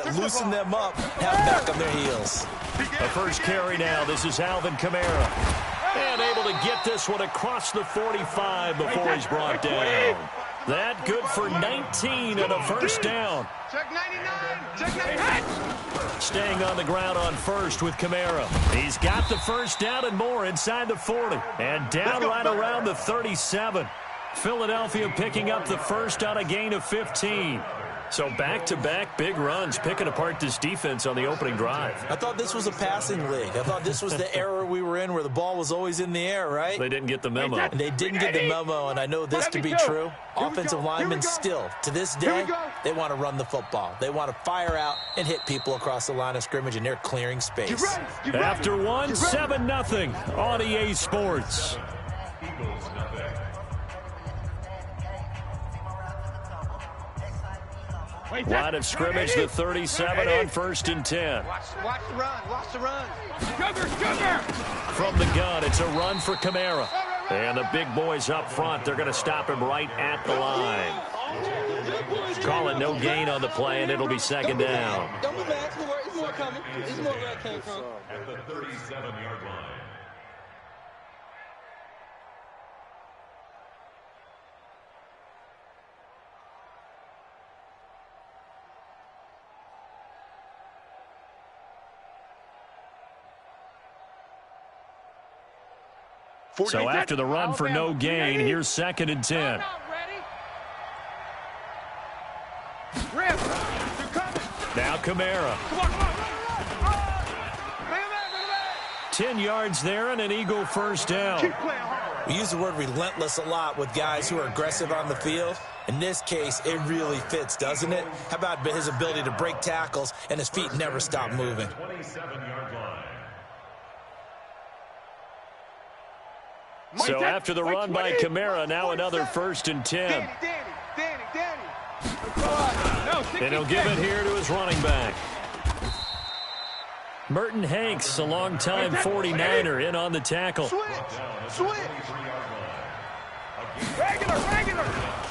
bit. Loosen them up, have back on their heels. The first carry now. This is Alvin Kamara. And able to get this one across the 45 before he's brought down. That good for 19 and a first down. Check 99. Check 99. Staying on the ground on first with Kamara. He's got the first down and more inside the 40. And down right around the 37. Philadelphia picking up the first on a gain of 15. So back-to-back big runs, picking apart this defense on the opening drive. I thought this was a passing league. I thought this was the era we were in where the ball was always in the air, right? They didn't get the memo. And they didn't get the memo, and I know this to be true. Offensive linemen still, to this day, they want to run the football. They want to fire out and hit people across the line of scrimmage, and they're clearing space. After one, 7-0 on EA Sports. Line of scrimmage, the 37 on 1st and 10. Watch the run. Watch the run. From the gun, it's a run for Kamara. And the big boys up front, they're going to stop him right at the line. Calling no gain on the play, and it'll be second down. Don't be mad. It's more coming. It's more where it came from. At the 37-yard line. So after the run for no gain, here's 2nd and 10. Now Kamara. 10 yards there and an Eagle first down. We use the word relentless a lot with guys who are aggressive on the field. In this case, it really fits, doesn't it? How about his ability to break tackles and his feet never stop moving? 27-yard line. So after the run by Kamara, now another 1st and 10. And he'll give it here to his running back. Merton Hanks, a longtime 49er, in on the tackle. Regular.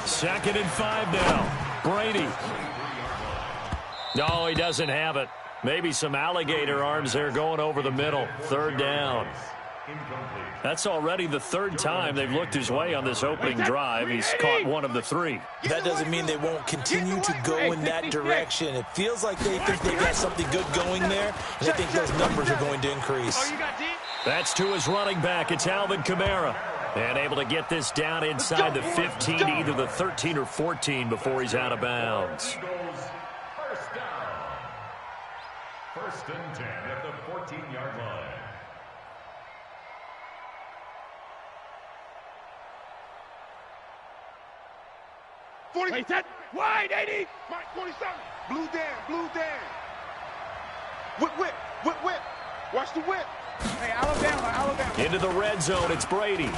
2nd and 5 now. Brady. No, he doesn't have it. Maybe some alligator arms there going over the middle. 3rd down. That's already the 3rd time they've looked his way on this opening drive. He's caught one of the 3. That doesn't mean they won't continue to go in that direction. It feels like they think they've got something good going there, and they think those numbers are going to increase. That's to his running back. It's Alvin Kamara. And able to get this down inside the 15 to either the 13 or 14 before he's out of bounds. First down. 1st and 10 at the 14-yard line. Wide, 80. Mike, 47. Blue down. Whip. Watch the whip. Hey, Alabama. Into the red zone, it's Brady.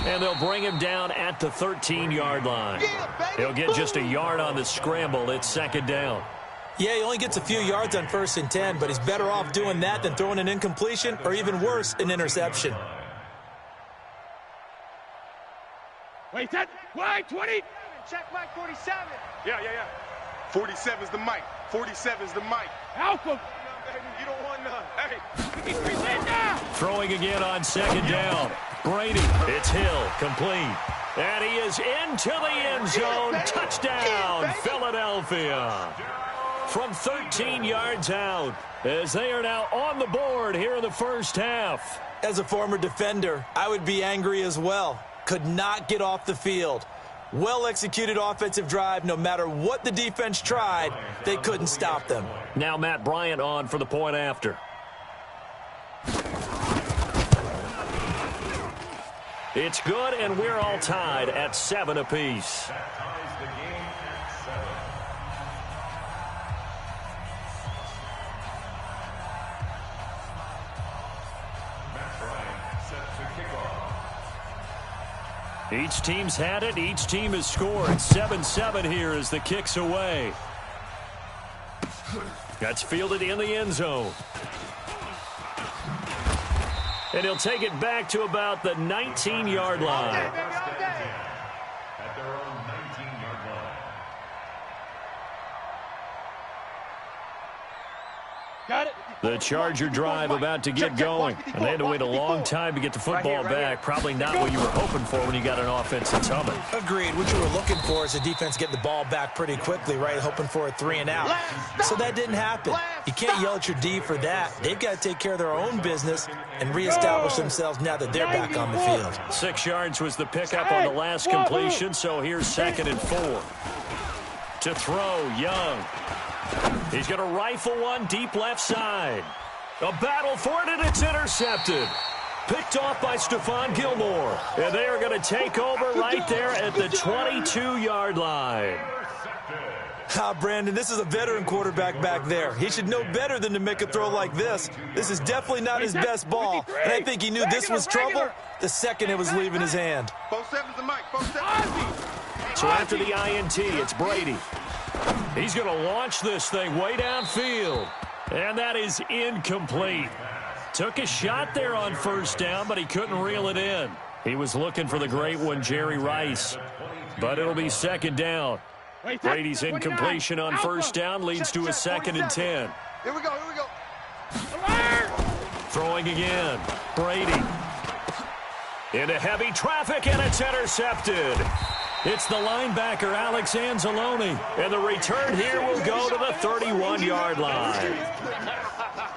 And they'll bring him down at the 13-yard line. He'll get just a yard on the scramble. It's 2nd down. Yeah, he only gets a few yards on 1st and 10, but he's better off doing that than throwing an incompletion or even worse, an interception. Wait, that wide 20. Check Mike 47. Yeah. 47's the mic. 47's the mic. Alpha. You don't want none. Hey. Throwing again on 2nd down. Brady. It's Hill. Complete. And he is into the end zone. Touchdown, Philadelphia. From 13 yards out, as they are now on the board here in the first half. As a former defender, I would be angry as well. Could not get off the field. Well-executed offensive drive. No matter what the defense tried, they couldn't stop them. Now Matt Bryant on for the point after. It's good, and we're all tied at 7 apiece. Each team's had it. Each team has scored. 7-7 here as the kick's away. That's fielded in the end zone. And he'll take it back to about the 19-yard line. At their own 19-yard line. Got it. The Charger drive about to get going. And they had to wait a long time to get the football back. Probably not what you were hoping for when you got an offense that's humming. Agreed. What you were looking for is a defense getting the ball back pretty quickly, right? Hoping for a 3 and out. So that didn't happen. You can't yell at your D for that. They've got to take care of their own business and reestablish themselves now that they're back on the field. 6 yards was the pickup on the last completion, so here's 2nd and 4. To throw, Young. He's going to rifle one deep left side. A battle for it, and it's intercepted. Picked off by Stephon Gilmore. And they are going to take over right there at the 22-yard line. Brandon, this is a veteran quarterback back there. He should know better than to make a throw like this. This is definitely not his best ball. And I think he knew this was trouble the second it was leaving his hand. So after the INT, it's Brady. He's going to launch this thing way downfield. And that is incomplete. Took a shot there on 1st down, but he couldn't reel it in. He was looking for the great one, Jerry Rice. But it'll be 2nd down. Brady's incompletion on 1st down leads to a 2nd and 10. Here we go. Throwing again. Brady. Into heavy traffic, and it's intercepted. It's the linebacker, Alex Anzalone. And the return here will go to the 31-yard line.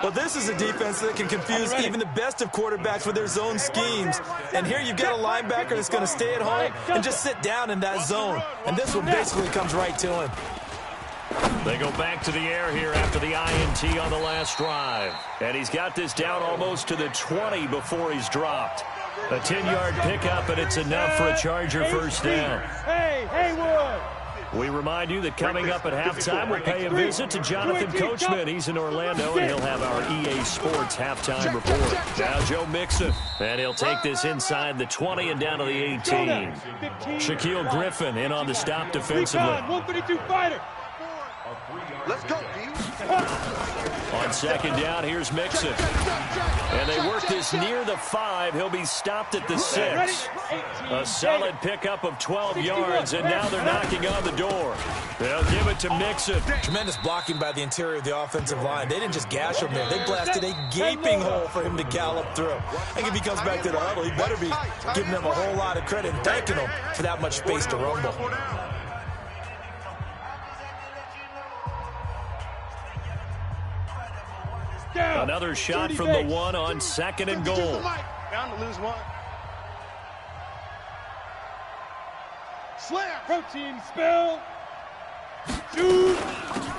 Well, this is a defense that can confuse even the best of quarterbacks with their zone schemes. And here you've got a linebacker that's going to stay at home and just sit down in that zone. And this one basically comes right to him. They go back to the air here after the INT on the last drive. And he's got this down almost to the 20 before he's dropped. A 10-yard pickup, and it's enough for a Charger 1st down. Hey, Haywood. We remind you that coming up at halftime, we'll pay a visit to Jonathan Coachman. He's in Orlando, and he'll have our EA Sports halftime report. Now Joe Mixon, and he'll take this inside the 20 and down to the 18. Shaquille Griffin in on the stop defensively. 132 fighter. Let's go, On 2nd down, here's Mixon. And they work this near the 5. He'll be stopped at the 6. A solid pickup of 12 yards, and now they're knocking on the door. They'll give it to Mixon. Tremendous blocking by the interior of the offensive line. They didn't just gash him there. They blasted a gaping hole for him to gallop through. I think if he comes back to the huddle, he better be giving them a whole lot of credit and thanking them for that much space to rumble. Another shot from the 1 on 2nd and goal. Bound to lose 1. Slam. Protein spill. Shoot.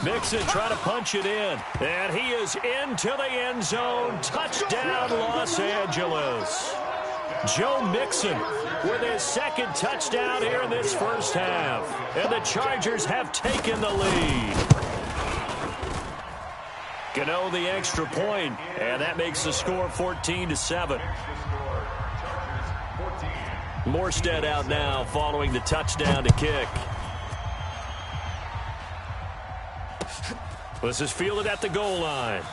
Mixon trying to punch it in. And he is into the end zone. Touchdown, Los Angeles. Joe Mixon with his 2nd touchdown here in this 1st half. And the Chargers have taken the lead. Gano the extra point, and that makes the score 14-7. Morstead out now following the touchdown to kick. This is fielded at the goal line.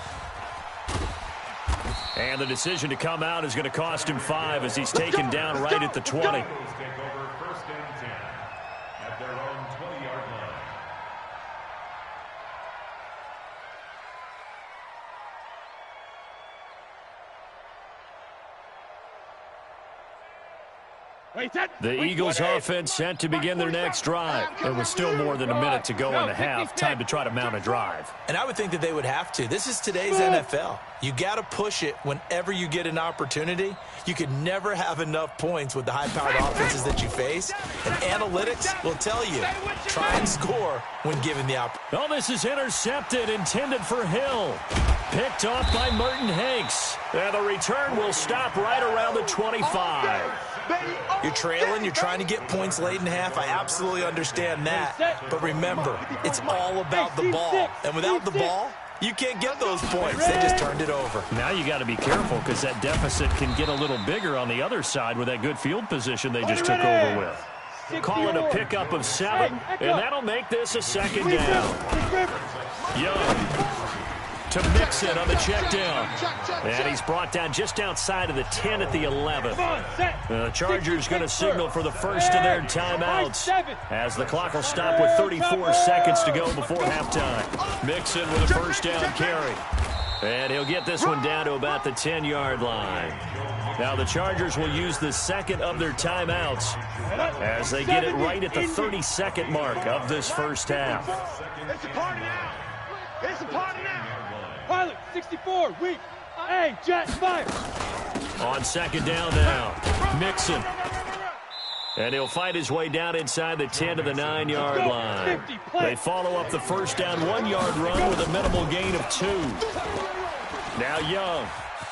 And the decision to come out is going to cost him 5 as he's taken down right at the 20. The Eagles offense set to begin their next drive. There was still more than a minute to go in the half. Time to try to mount a drive. And I would think that they would have to. This is today's NFL. You got to push it whenever you get an opportunity. You could never have enough points with the high-powered offenses that you face. And analytics will tell you, try and score when given the opportunity. Oh, this is intercepted, intended for Hill. Picked off by Merton Hanks. And the return will stop right around the 25. You're trailing, you're trying to get points late in half. I absolutely understand that. But remember, it's all about the ball. And without the ball, you can't get those points. They just turned it over. Now you got to be careful because that deficit can get a little bigger on the other side with that good field position they just took over with. Call it a pickup of 7, and that'll make this a 2nd down. Young to Mixon on the check down. And he's brought down just outside of the 10 at the 11. The Chargers going to signal for the first of their timeouts as the clock will stop with 34 seconds to go before halftime. Mixon with a first down carry. And he'll get this one down to about the 10-yard line. Now the Chargers will use the second of their timeouts as they get it right at the 32nd mark of this first half. It's a party now. It's a party now. Pilot, 64, weak. Hey, Jet, fire. On second down now, Mixon. And he'll fight his way down inside the 10 to the 9-yard line. They follow up the first down 1-yard run with a minimal gain of 2. Now Young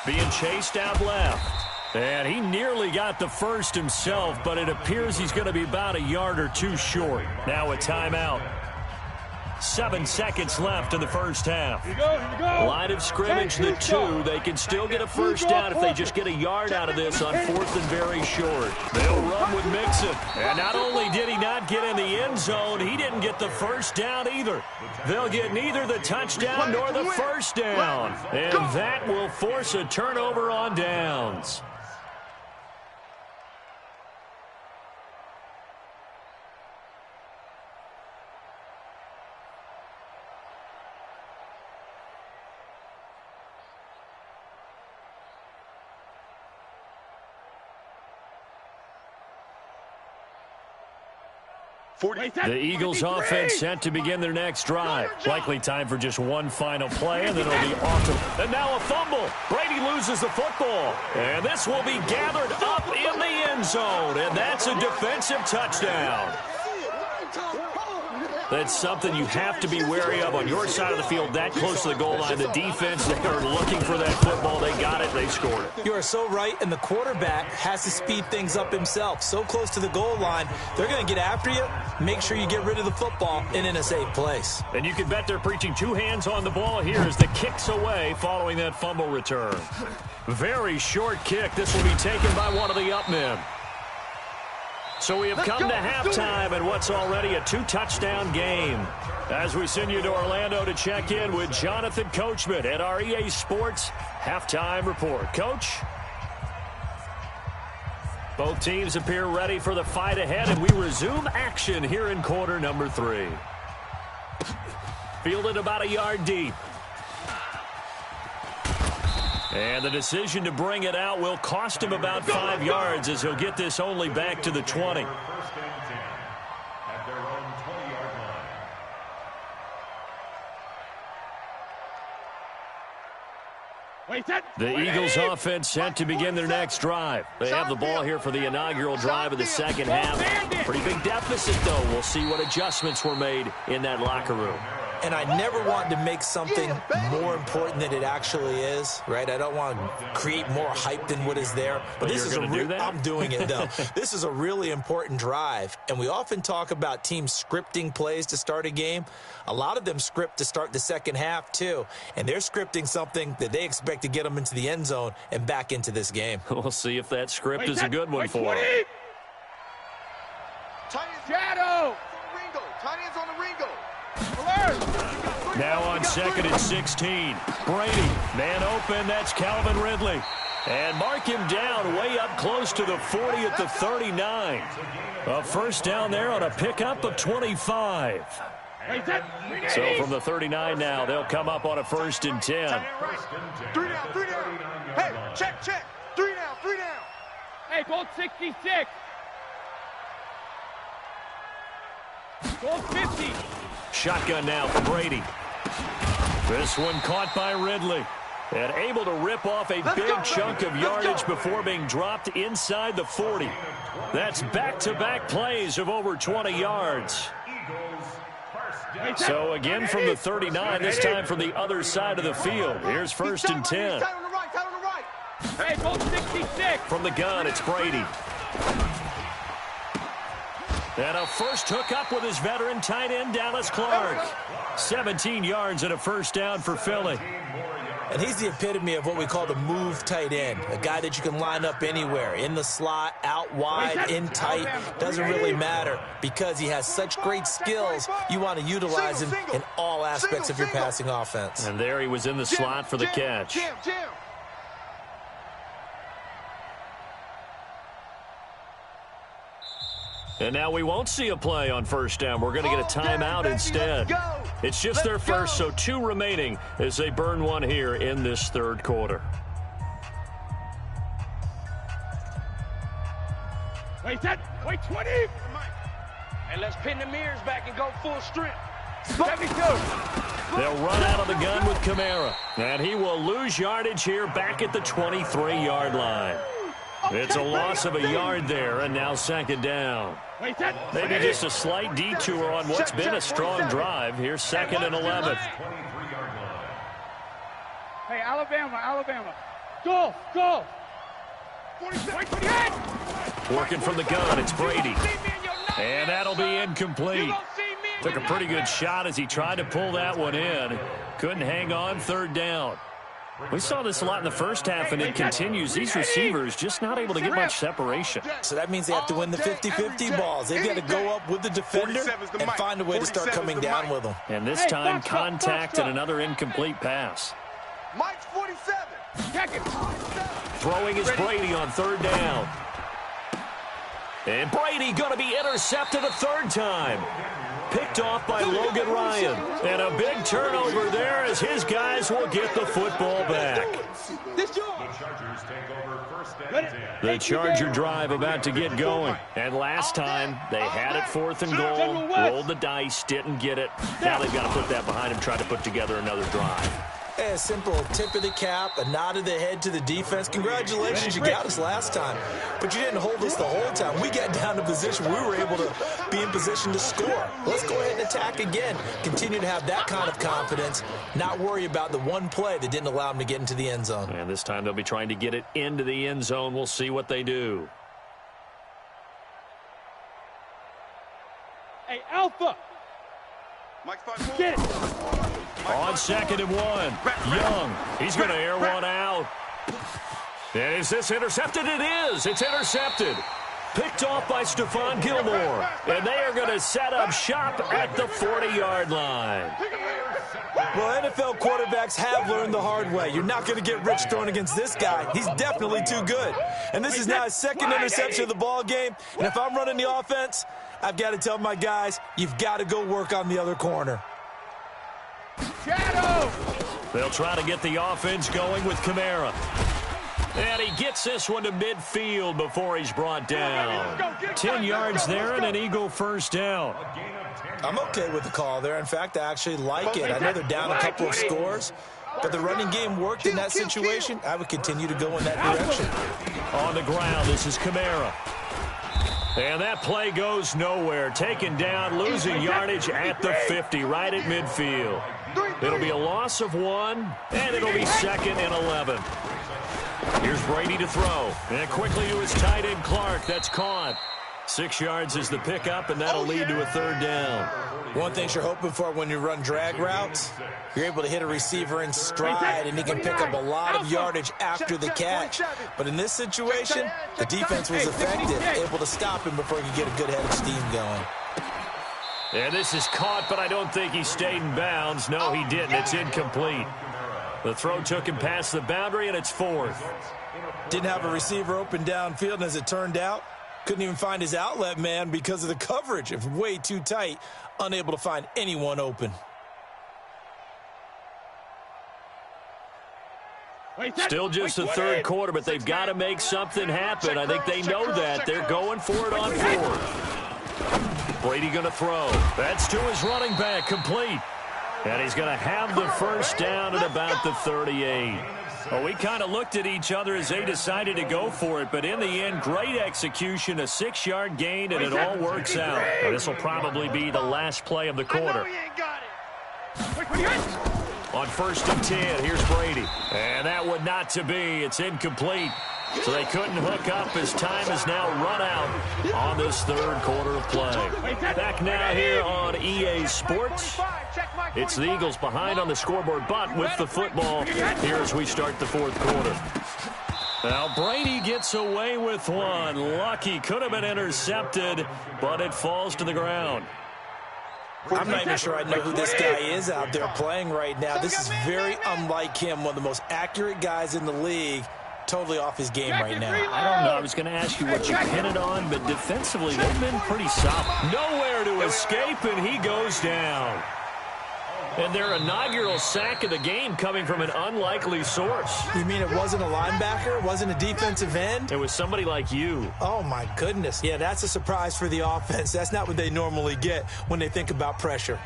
being chased out left. And he nearly got the first himself, but it appears he's going to be about a yard or 2 short. Now a timeout. 7 seconds left in the first half. Here we go. Line of scrimmage, the 2. They can still get a first down if they just get a yard out of this on 4th and very short. They'll run with Mixon. And not only did he not get in the end zone, he didn't get the first down either. They'll get neither the touchdown nor the first down. And that will force a turnover on downs. The Eagles offense set to begin their next drive. Likely time for just one final play, and then it'll be off to... And now a fumble. Brady loses the football. And this will be gathered up in the end zone. And that's a defensive touchdown. That's something you have to be wary of on your side of the field, that close to the goal line. The defense, they are looking for that football. They got it. They scored it. You are so right, and the quarterback has to speed things up himself. So close to the goal line, they're going to get after you. Make sure you get rid of the football and in a safe place. And you can bet they're preaching 2 hands on the ball here as the kick's away following that fumble return. Very short kick. This will be taken by one of the up men. So we have come to halftime and what's already a 2-touchdown game. As we send you to Orlando to check in with Jonathan Coachman at our EA Sports Halftime Report. Coach? Both teams appear ready for the fight ahead, and we resume action here in quarter number 3. Fielded about a yard deep. And the decision to bring it out will cost him about 5 yards as he'll get this only back to the 20. The Eagles offense set to begin their next drive. They have the ball here for the inaugural drive of the second half. Pretty big deficit, though. We'll see what adjustments were made in that locker room. And I never want to make something more important than it actually is, right? I don't want to create more hype than what is there. But this is I'm doing it, though. This is a really important drive. And we often talk about teams scripting plays to start a game. A lot of them script to start the second half, too. And they're scripting something that they expect to get them into the end zone and back into this game. We'll see if that script is a good one for them. Shadow! Tight ends on the Ringo. Now on second and 16. Brady, man open, that's Calvin Ridley. And mark him down way up close to the 40 at the 39. A first down there on a pickup of 25. So from the 39 now, they'll come up on a 1st and 10. 3 down, 3 down. Hey, check. 3 down, 3 down. Hey, goal 66. Goal 50. Shotgun now for Brady. This one caught by Ridley. And able to rip off a big chunk of yardage before being dropped inside the 40. That's back-to-back plays of over 20 yards. So again from the 39, this time from the other side of the field. Here's 1st and 10. Hey, goal 66. From the gun, it's Brady. And a first hookup with his veteran tight end, Dallas Clark. 17 yards and a first down for Philly. And he's the epitome of what we call the move tight end, a guy that you can line up anywhere, in the slot, out wide, in tight, doesn't really matter because he has such great skills. You want to utilize him in all aspects of your passing offense. And there he was in the slot for the catch. And now we won't see a play on first down. We're going to get a timeout instead. It's just their first, so 2 remaining as they burn one here in this third quarter. Wait 10, wait 20. And let's pin the mirrors back and go full strength. 72. They'll run out of the gun with Kamara. And he will lose yardage here back at the 23-yard line. It's a loss of a yard there, and now second down. Maybe just a slight detour on what's been a strong drive. Here's second and 11. Hey, Alabama. Go. 28. Working from the gun, it's Brady. And that'll be incomplete. Took a pretty good shot as he tried to pull that one in. Couldn't hang on, third down. We saw this a lot in the first half, and it continues. These receivers just not able to get much separation. So that means they have to win the 50-50 balls. They've got to go up with the defender and find a way to start coming down with them. And this time, contact and another incomplete pass. Mike's 47. Throwing is Brady on third down. And Brady going to be intercepted a third time. Picked off by Logan Ryan. And a big turnover there as his guys will get the football back. The Charger drive about to get going. And last time, they had it 4th and goal. Rolled the dice, didn't get it. Now they've got to put that behind them, try to put together another drive. A simple tip of the cap, a nod of the head to the defense. Congratulations, you got us last time. But you didn't hold us the whole time. We got down to position. We were able to be in position to score. Let's go ahead and attack again. Continue to have that kind of confidence. Not worry about the one play that didn't allow them to get into the end zone. And this time they'll be trying to get it into the end zone. We'll see what they do. Hey, Alpha. Get it. On 2nd and 1, Young. He's going to air one out. And is this intercepted? It is. It's intercepted. Picked off by Stephon Gilmore. And they are going to set up shop at the 40-yard line. Well, NFL quarterbacks have learned the hard way. You're not going to get rich throwing against this guy. He's definitely too good. And this is now his 2nd interception of the ball game. And if I'm running the offense, I've got to tell my guys, you've got to go work on the other corner. Shadow! They'll try to get the offense going with Kamara. And he gets this one to midfield before he's brought down. 10 yards there and an Eagle first down. I'm okay with the call there. In fact, I actually like it. I know they're down a couple of scores, but the running game worked in that situation. I would continue to go in that direction. On the ground, this is Kamara. And that play goes nowhere. Taken down, losing yardage at the 50, right at midfield. It'll be a loss of 1, and it'll be 2nd and 11. Here's Brady to throw. And quickly to his tight end, Clark. That's caught. 6 yards is the pickup, and that'll lead to a third down. One thing you're hoping for when you run drag routes, you're able to hit a receiver in stride, and he can pick up a lot of yardage after the catch. But in this situation, the defense was effective, able to stop him before he could get a good head of steam going. And this is caught, but I don't think he stayed in bounds. No, he didn't. It's incomplete. The throw took him past the boundary, and it's 4th. Didn't have a receiver open downfield, and as it turned out, couldn't even find his outlet man because of the coverage. It's way too tight, unable to find anyone open. Still just the third quarter, but they've got to make something happen. I think they know that. They're going for it on 4th. Brady going to throw. That's to his running back, complete. And he's going to have the first down at about the 38. Well, we kind of looked at each other as they decided to go for it, but in the end, great execution, a 6-yard gain, and it all works out. Well, this will probably be the last play of the quarter. On 1st and 10, here's Brady. And that one not to be. It's incomplete. So they couldn't hook up as time is now run out on this third quarter of play. Back now here on EA Sports. It's the Eagles behind on the scoreboard, but with the football here as we start the fourth quarter. Now Brady gets away with one. Lucky, could have been intercepted, but it falls to the ground. I'm not even sure I know who this guy is out there playing right now. This is very unlike him, one of the most accurate guys in the league. Totally off his game right now. I don't know. I was going to ask you what you pin it on, but defensively they've been pretty solid. Nowhere to escape, and he goes down. And their inaugural sack of the game coming from an unlikely source. You mean it wasn't a linebacker? It wasn't a defensive end? It was somebody like you. Oh, my goodness. Yeah, that's a surprise for the offense. That's not what they normally get when they think about pressure.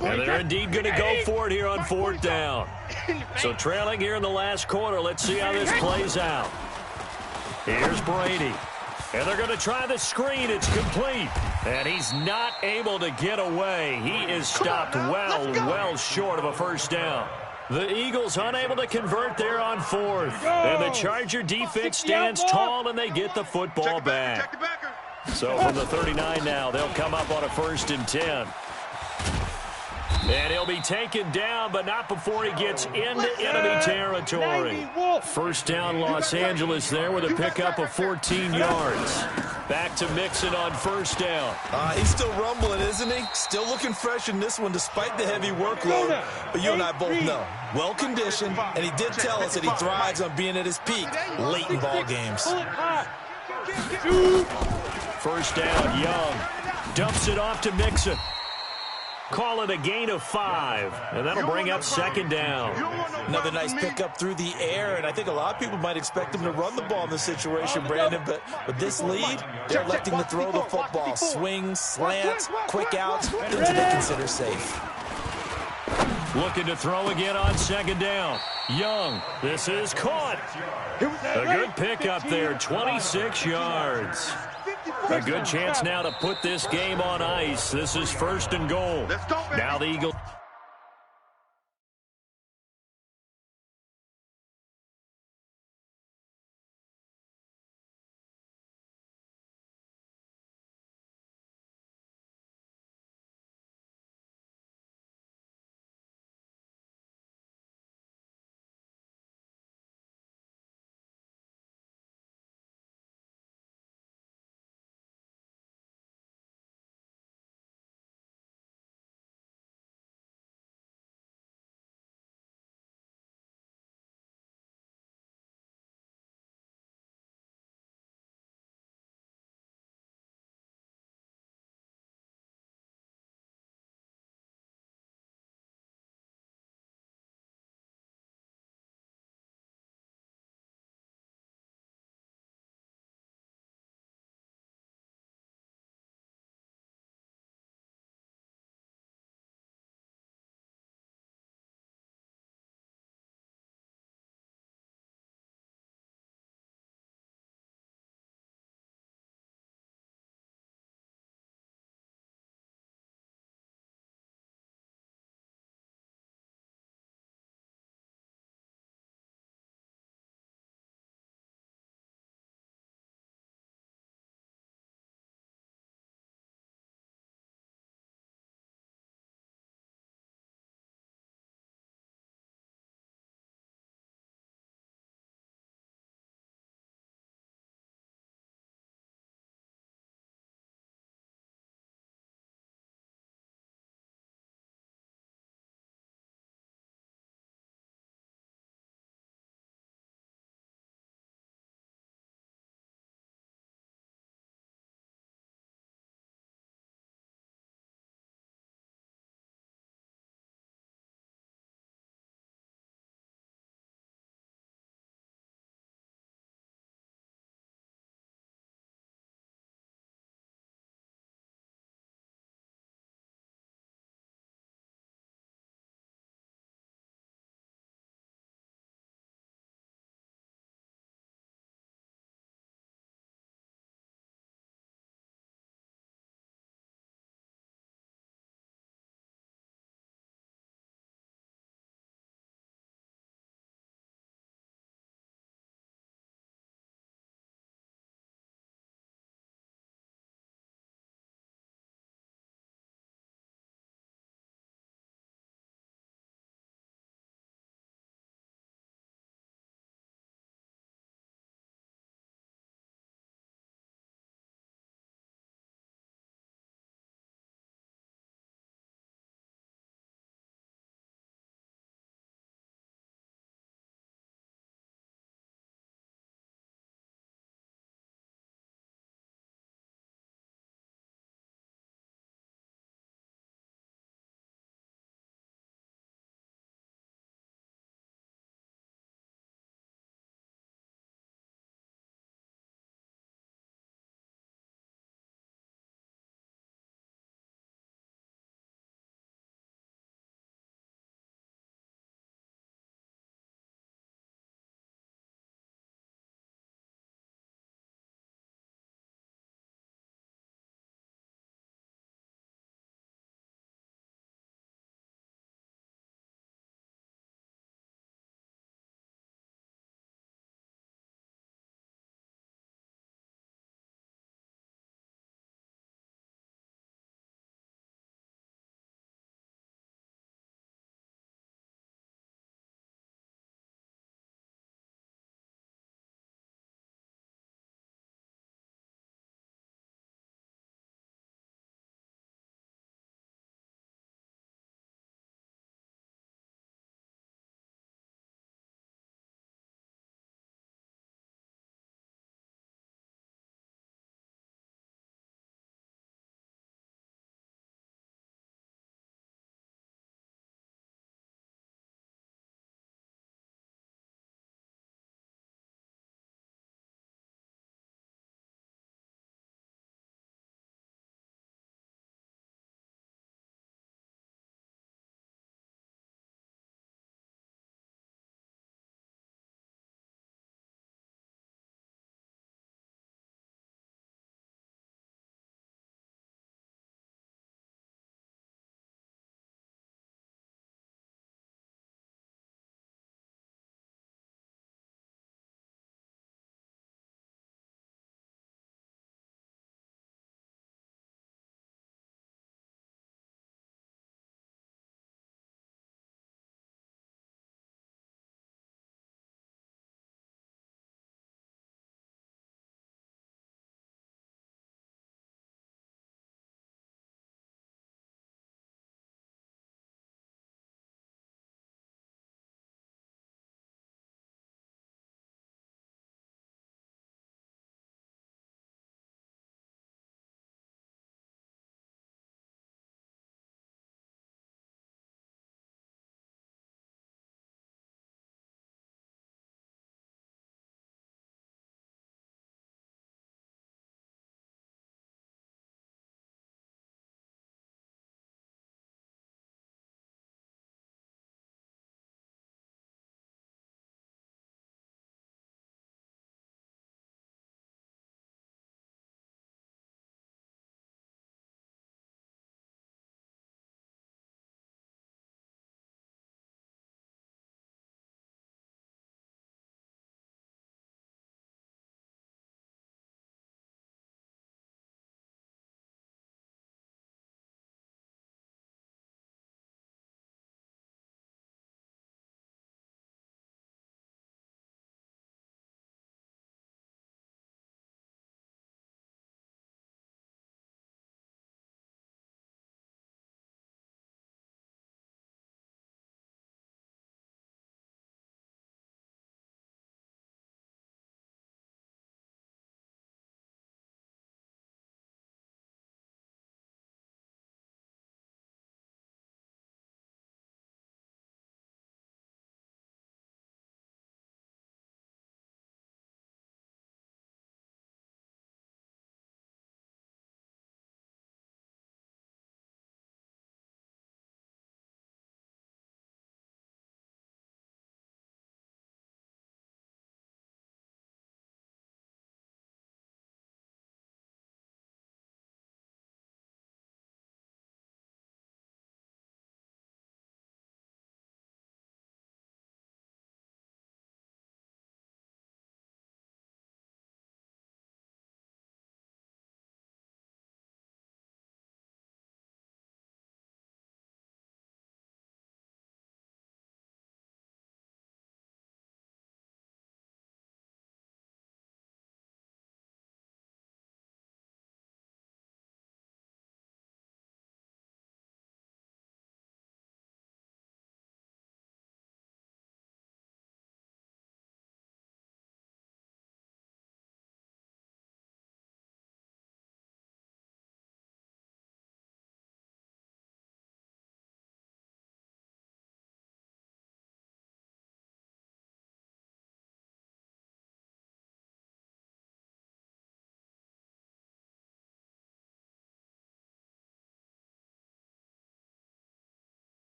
And they're indeed going to go for it here on fourth down. So trailing here in the last quarter. Let's see how this plays out. Here's Brady. And they're going to try the screen. It's complete. And he's not able to get away. He is stopped well short of a first down. The Eagles unable to convert there on fourth. And the Charger defense stands tall, and they get the football back. So from the 39 now, they'll come up on a 1st and 10. And he'll be taken down, but not before he gets into enemy territory. First down, Los Angeles there with a pickup of 14 yards. Back to Mixon on first down. He's still rumbling, isn't he? Still looking fresh in this one despite the heavy workload. But you and I both know, well-conditioned, and he did tell us that he thrives on being at his peak late in ball games. First down, Young. Dumps it off to Mixon. Call it a gain of 5, and that'll bring up second down. Another nice pickup through the air, and I think a lot of people might expect him to run the ball in this situation, Brandon, but with this lead, they're electing to throw the football. Swings, slants, quick outs, things that they consider safe. Looking to throw again on second down. Young, this is caught. A good pickup there, 26 yards. A good chance now to put this game on ice. This is 1st and goal. Now the Eagles.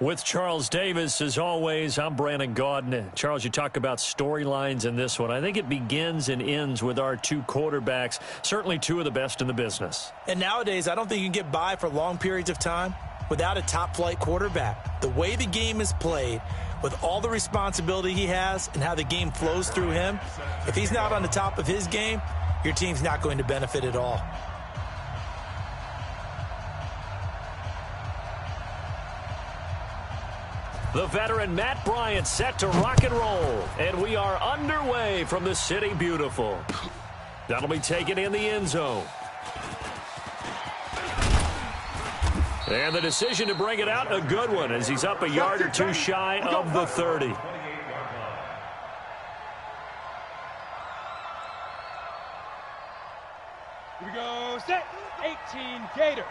With Charles Davis, as always, I'm Brandon Gaudin. Charles, you talk about storylines in this one. I think it begins and ends with our two quarterbacks, certainly two of the best in the business. And nowadays, I don't think you can get by for long periods of time without a top-flight quarterback. The way the game is played, with all the responsibility he has and how the game flows through him, if he's not on the top of his game, your team's not going to benefit at all. The veteran Matt Bryant set to rock and roll. And we are underway from the City Beautiful. That'll be taken in the end zone. And the decision to bring it out, a good one, as he's up a yard or two shy of the 30. Here we go, set, 18, Gator.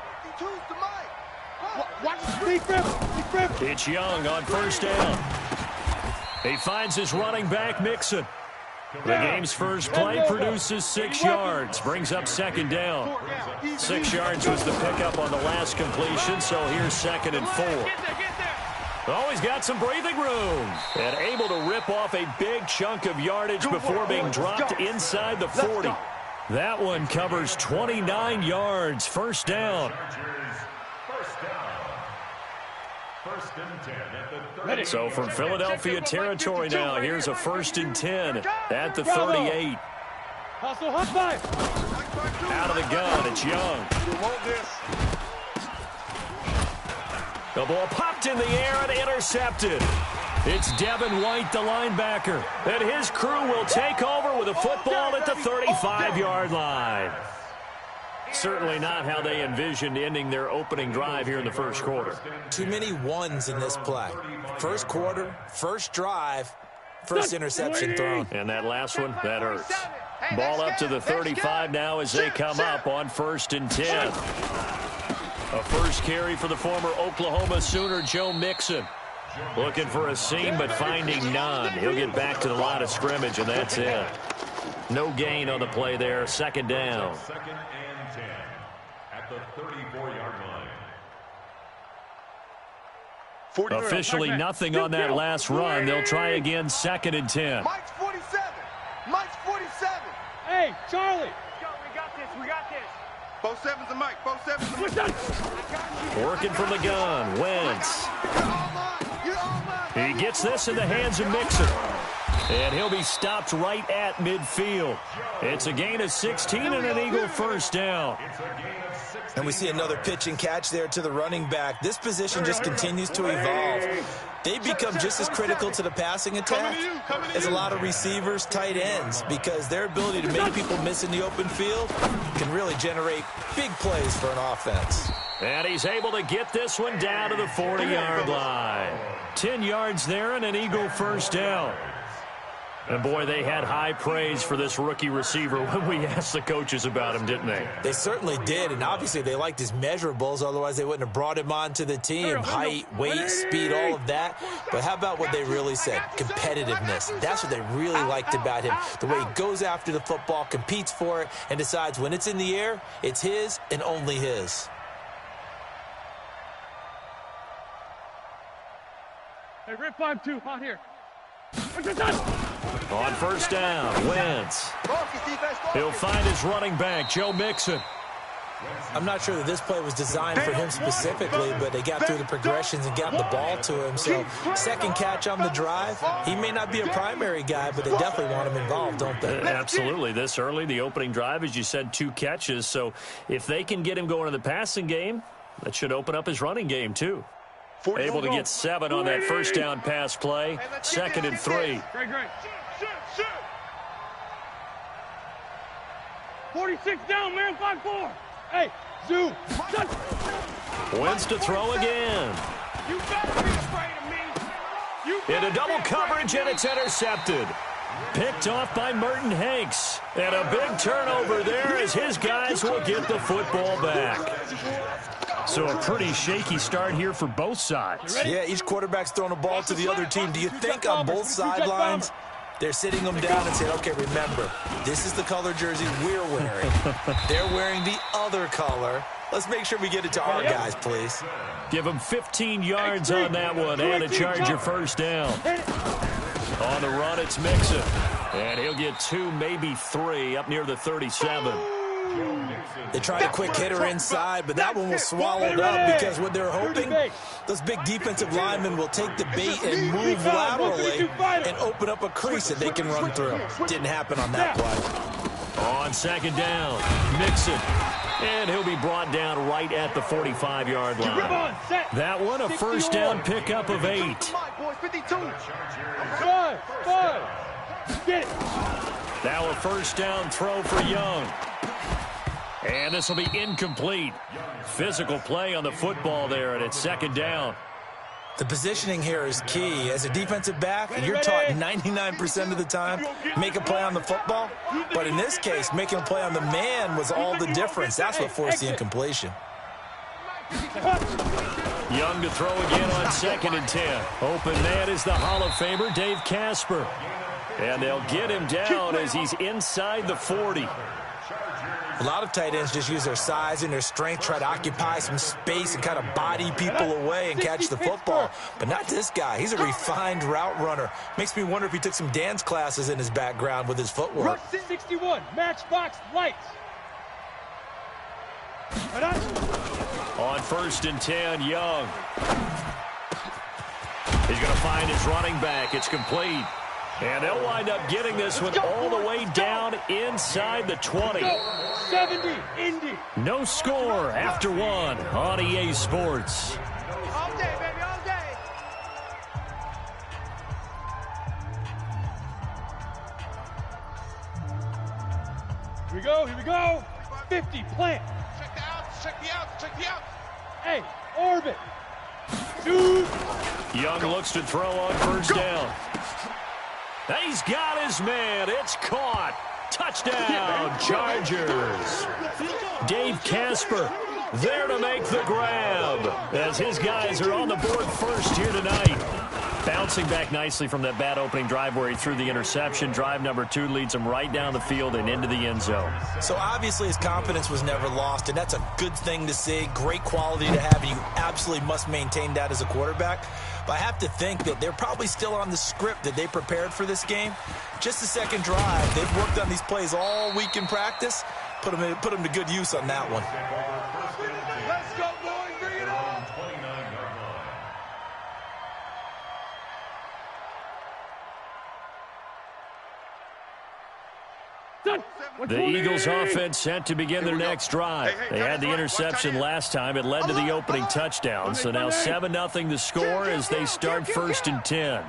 Watch Big Rip. It's Young on first down. He finds his running back, Mixon. The game's first play produces 6 yards, brings up second down. 6 yards was the pickup on the last completion, so here's 2nd and 4. Oh, he's got some breathing room. And able to rip off a big chunk of yardage before being dropped inside the 40. That one covers 29 yards, first down. So from Philadelphia territory now, here's a 1st and 10 at the 38. Out of the gun, it's Young. The ball popped in the air and intercepted. It's Devin White, the linebacker, and his crew will take over with a football at the 35-yard line. Certainly not how they envisioned ending their opening drive here in the first quarter. Too many ones in this play. First quarter, first drive, first interception thrown. And that last one, that hurts. Ball up to the 35 now as they come up on 1st and 10. A first carry for the former Oklahoma Sooner, Joe Mixon. Looking for a seam, but finding none. He'll get back to the line of scrimmage, and that's it. No gain on the play there. 2nd down. 2nd and 10 at the 34-yard line. Officially nothing on that last run. They'll try again, 2nd and 10. Mike's 47. Mike's 47. Hey, Charlie. We got this. Both sevens and Mike. Both sevens and Mike. Working from the gun, Wentz. He gets this in the hands of Mixon. And he'll be stopped right at midfield. It's a gain of 16 and an Eagle first down. And we see another pitch and catch there to the running back. This position just continues to evolve. They become just as critical to the passing attack as a lot of receivers, tight ends, because their ability to make people miss in the open field can really generate big plays for an offense. And he's able to get this one down to the 40-yard line. 10 yards there and an Eagle first down. And, boy, they had high praise for this rookie receiver when we asked the coaches about him, didn't they? They certainly did, and obviously they liked his measurables. Otherwise, they wouldn't have brought him onto the team. Height, weight, speed, all of that. But how about what they really said? Competitiveness. That's what they really liked about him. The way he goes after the football, competes for it, and decides when it's in the air, it's his and only his. Hey, Rip 5-2, hot here. On first down, Wentz. He'll find his running back, Joe Mixon. I'm not sure that this play was designed for him specifically, but they got through the progressions and got the ball to him. So, second catch on the drive. He may not be a primary guy, but they definitely want him involved, don't they? Absolutely. This early, the opening drive, as you said, 2 catches. So, if they can get him going in the passing game, that should open up his running game, too. Able to get 7 on that first down pass play. 2nd and 3. Great. 46 down, man, 5-4. Hey, Zoo. Wentz to throw again. You better be afraid of me. Into double coverage, and it's intercepted. Picked off by Merton Hanks. And a big turnover there as his guys will get the football back. So a pretty shaky start here for both sides. Yeah, each quarterback's throwing a ball to the other team. Do you think on both sidelines They're sitting them down and saying, okay, remember, this is the color jersey we're wearing. They're wearing the other color. Let's make sure we get it to our guys, please. Give them 15 yards on that one and a Charger first down. On the run, it's Mixon. And he'll get 2, maybe 3 up near the 37. They tried a quick hitter inside, but that one was swallowed up because what they're hoping, those big defensive linemen will take the bait and move laterally and open up a crease that they can run through. Didn't happen on that play. On second down, Mixon. And he'll be brought down right at the 45-yard line. That one, a first down pickup of 8. Now a first down throw for Young. And this will be incomplete. Physical play on the football there, and it's second down. The positioning here is key. As a defensive back, you're taught 99% of the time, make a play on the football. But in this case, making a play on the man was all the difference. That's what forced the incompletion. Young to throw again on 2nd and 10. Open man is the Hall of Famer, Dave Casper. And they'll get him down as he's inside the 40. A lot of tight ends just use their size and their strength, try to occupy some space and kind of body people away and catch the football. But not this guy. He's a refined route runner. Makes me wonder if he took some dance classes in his background with his footwork. 61, Matchbox Lights. On 1st and 10, Young. He's going to find his running back. It's complete. And they'll wind up getting this one all the way down inside the 20. 70, Indy. No score after 1 on EA Sports. All day, baby, all day. Here we go. 50, plant. Check the out. Hey, orbit. Dude. Young looks to throw on first down. He's got his man. It's caught. Touchdown, Chargers. Dave Casper there to make the grab as his guys are on the board first here tonight. Bouncing back nicely from that bad opening drive where he threw the interception. Drive number 2 leads him right down the field and into the end zone. So obviously his confidence was never lost, and that's a good thing to see. Great quality to have, and you absolutely must maintain that as a quarterback. But I have to think that they're probably still on the script that they prepared for this game. Just the second drive. They've worked on these plays all week in practice. Put them to good use on that one. Let's go, boys. Bring it on. The Eagles offense set to begin their next drive. They had the interception last time. It led to the opening touchdown. So now 7-0 the score as they start 1st and 10.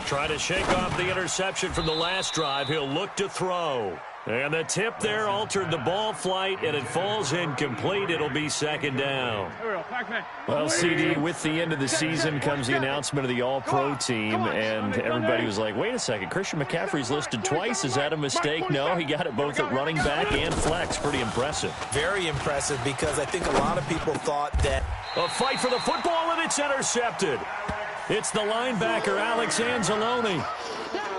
Try to shake off the interception from the last drive. He'll look to throw. And the tip there altered the ball flight, and it falls incomplete. It'll be second down. Well, CD, with the end of the season comes the announcement of the All-Pro team, and everybody was like, wait a second, Christian McCaffrey's listed twice. Is that a mistake? No, he got it both at running back and flex. Pretty impressive. Very impressive, because I think a lot of people thought that A fight for the football, and it's intercepted. It's the linebacker, Alex Anzalone.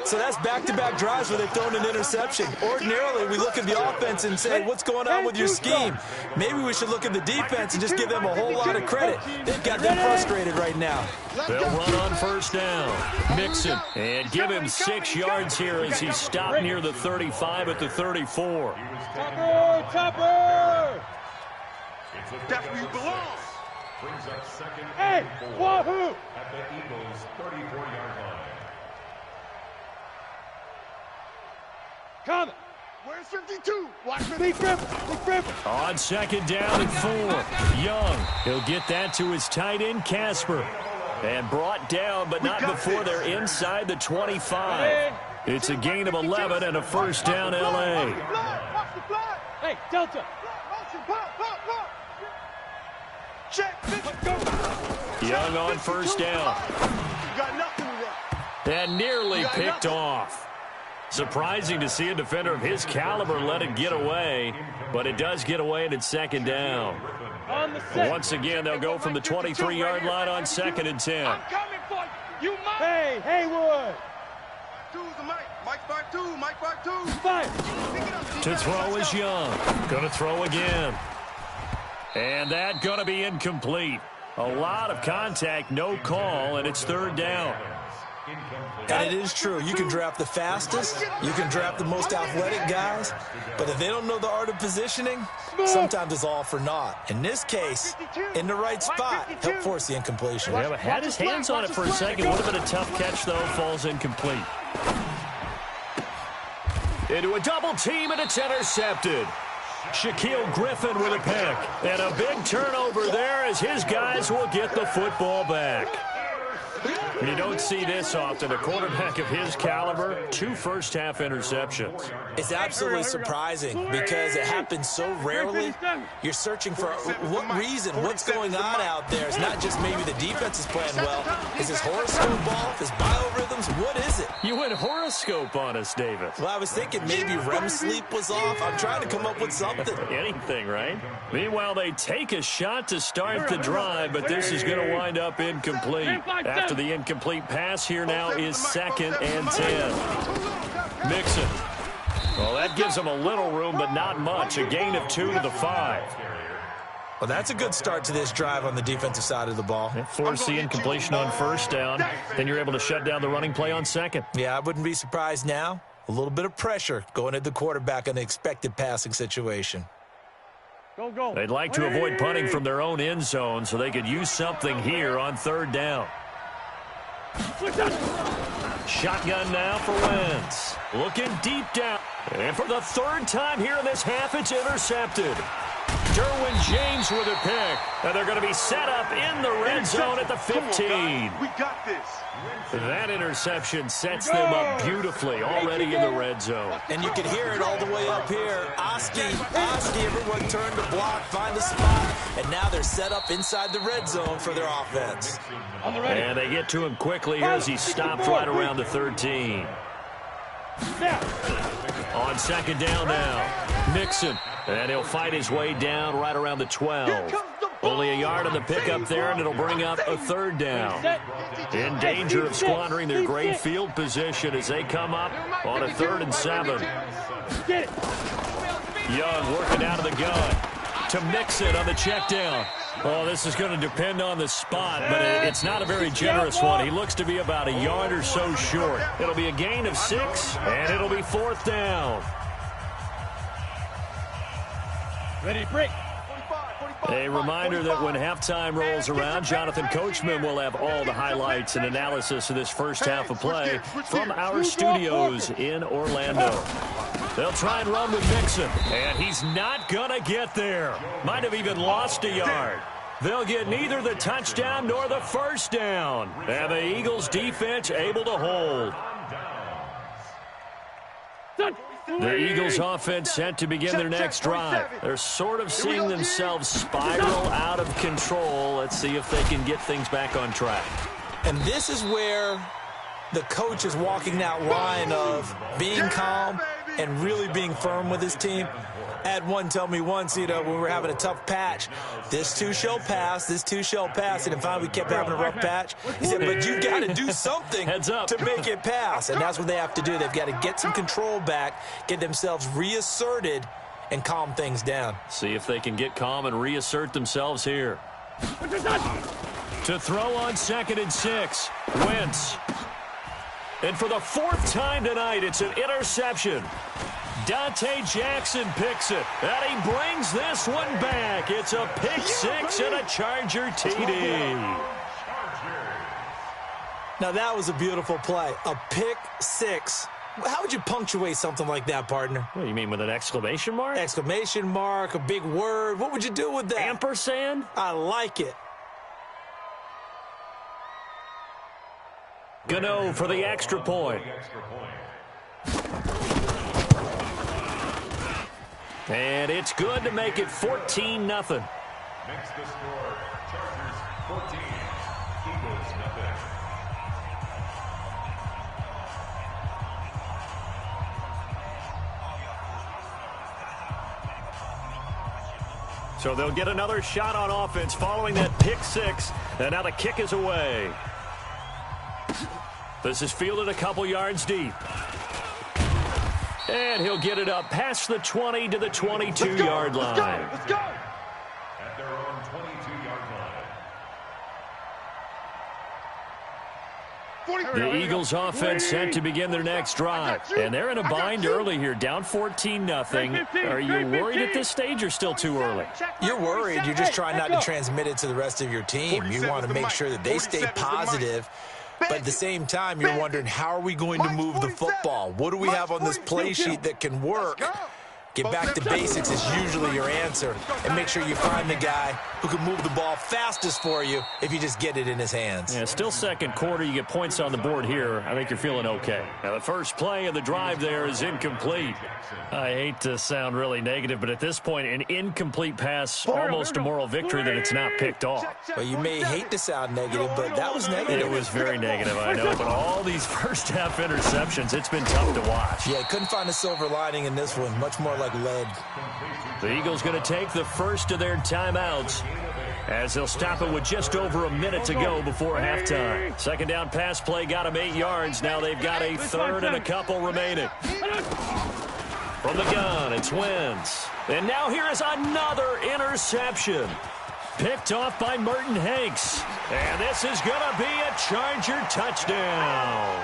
So that's back-to-back drives where they've thrown an interception. Ordinarily, we look at the offense and say, what's going on with your scheme? Maybe we should look at the defense and just give them a whole lot of credit. They've got them frustrated right now. They'll run on first down. Mixon, and give him 6 yards here as he's stopped near the 35 at the 34. Topper! That's where you belong. Brings up second Hey, and 4 wahoo! at the Eagles' 34-yard line. Come. Where's 52? Watch me. Big grip. On second down and 4. Young, he'll get that to his tight end, Casper. And brought down, but not before they're inside the 25. It's a gain of 11 and a first down, L.A. Hey, Delta. Check. Young on first down. You got nothing to run. And nearly picked off. Surprising to see a defender of his caliber let it get away, but it does get away and it's second down. On the set. Once again, they'll go from the 23-yard line on 2nd and 10. I'm coming for you. You might. Hey, Haywood. Mike 5-2, Mike 5-2. Fight. To throw is Young. Going to throw again. And that going to be incomplete. A lot of contact, no call, and it's 3rd down. And it is true. You can draft the fastest. You can draft the most athletic guys. But if they don't know the art of positioning, sometimes it's all for naught. In this case, in the right spot, help force the incompletion. Yeah, but had his hands on it for a second. Would have been a tough catch, though. Falls incomplete. Into a double team, and it's intercepted. Shaquille Griffin with a pick. And a big turnover there as his guys will get the football back. You don't see this often. A quarterback of his caliber, 2 first-half interceptions. It's absolutely surprising because it happens so rarely. You're searching for what reason, what's going on out there. It's not just maybe the defense is playing well. Is this horoscope off? Is biorhythms? What is it? You went horoscope on us, David. Well, I was thinking maybe REM sleep was off. I'm trying to come up with something. Anything, right? Meanwhile, they take a shot to start the drive, but this is going to wind up incomplete. After the incomplete pass, here now is 2nd and 10. Mixon. Well, that gives them a little room, but not much. A gain of 2 to the 5. Well, that's a good start to this drive on the defensive side of the ball. Force the incompletion on 1st down. Then you're able to shut down the running play on 2nd. Yeah, I wouldn't be surprised now. A little bit of pressure going at the quarterback in the expected passing situation. Go. They'd like to avoid punting from their own end zone so they could use something here on 3rd down. Shotgun now for Wentz. Looking deep down. And for the 3rd time here in this half, it's intercepted. Derwin James with a pick. And they're going to be set up in the red zone at the 15. We got this. That interception sets them up beautifully already in the red zone. And you can hear it all the way up here. Oski, everyone turn to block, find a spot, and now they're set up inside the red zone for their offense. And they get to him quickly here as he stopped right around the 13. On 2nd down now, Mixon. And he'll fight his way down right around the 12. Only a yard on the pickup there, and it'll bring up a 3rd down. In danger of squandering their great field position as they come up on a 3rd and 7. Young working out of the gun to Mixon on the check down. Oh, this is going to depend on the spot, but it's not a very generous one. He looks to be about a yard or so short. It'll be a gain of 6, and it'll be 4th down. Ready, break. A reminder that when halftime rolls around, Jonathan Coachman will have all the highlights and analysis of this first half of play from our studios in Orlando. They'll try and run with Mixon, and he's not going to get there. Might have even lost a yard. They'll get neither the touchdown nor the 1st down. And the Eagles defense able to hold. The Eagles offense set to begin their next drive. They're sort of seeing themselves spiral out of control. Let's see if they can get things back on track. And this is where the coach is walking that line of being calm and really being firm with his team. I had one tell me once, when we were having a tough patch, this too shall pass, this too shall pass. And then finally we kept having a rough patch. He said, but you got to do something to make it pass. And that's what they have to do. They've got to get some control back, get themselves reasserted, and calm things down. See if they can get calm and reassert themselves here. To throw on 2nd and 6, Wentz. And for the 4th time tonight, it's an interception. Dante Jackson picks it, and he brings this one back. It's a pick 6 and a Charger TD. Now, that was a beautiful play. A pick 6. How would you punctuate something like that, partner? What do you mean, with an exclamation mark? Exclamation mark, a big word. What would you do with that? Ampersand? I like it. Gano for the extra point. And it's good to make it 14-0. Makes the score Chargers 14, Eagles nothing. So they'll get another shot on offense following that pick six. And now the kick is away. This is fielded a couple yards deep. And he'll get it up past the 20 to the 22-yard line. Let's go. At their own 22-yard line. The Eagles offense set to begin their next drive. And they're in a bind early here, down 14-0. Are you worried at this stage or still too early? You're worried. You're just trying not to transmit it to the rest of your team. You want to make sure that they stay positive. But at the same time, you're wondering, how are we going to move the football? What do we have on this play sheet that can work? Get back to basics is usually your answer. And make sure you find the guy who can move the ball fastest for you if you just get it in his hands. Yeah, still second quarter. You get points on the board here. I think you're feeling okay. Now, the first play of the drive there is incomplete. I hate to sound really negative, but at this point, an incomplete pass, almost a moral victory that it's not picked off. Well, you may hate to sound negative, but that was negative. It was very negative, I know. But all these first-half interceptions, it's been tough to watch. Yeah, couldn't find a silver lining in this one. Much more like lead. The Eagles going to take the first of their timeouts as they'll stop it with just over a minute to go before halftime. Second down pass play got them 8 yards. Now they've got a third and a couple remaining. From the gun, it's Wentz. And now here is another interception. Picked off by Merton Hanks. And this is going to be a Charger touchdown.